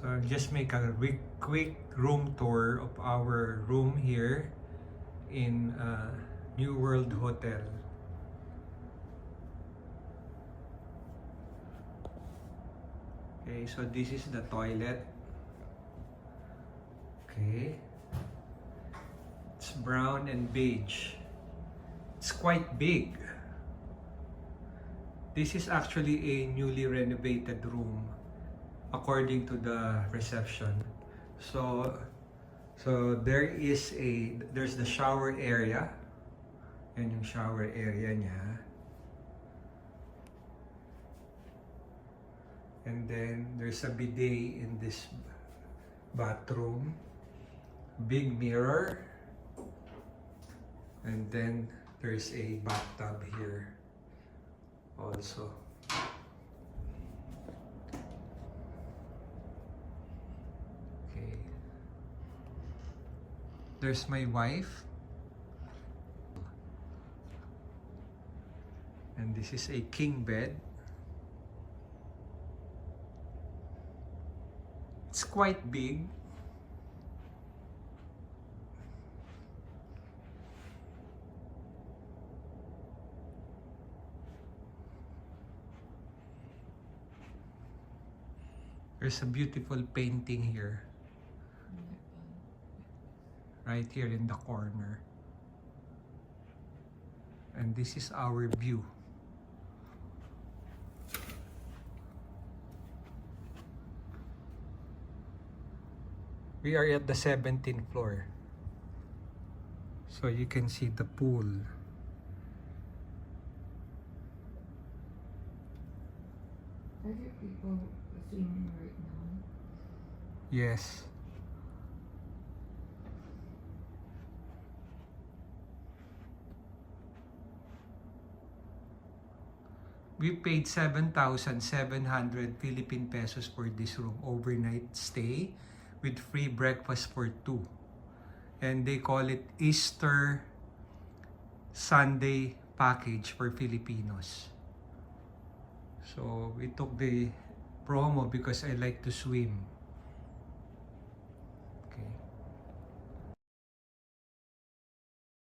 So just make a quick room tour of our room here in New World Hotel. Okay, so this is the toilet. Okay, it's brown and beige. It's quite big. This is actually a newly renovated room according to the reception. So there's the shower area. Yan yung shower area niya. And then there's a bidet in this bathroom. Big mirror. And then there's a bathtub here also. Okay. There's my wife. And this is a king bed. It's quite big. There's a beautiful painting here. Right here in the corner. And this is our view. We are at the 17th floor. So you can see the pool. Are there people swimming right now? Yes. We paid 7,700 Philippine pesos for this room, overnight stay with free breakfast for two. And they call it Easter Sunday package for Filipinos. So we took the promo because I like to swim.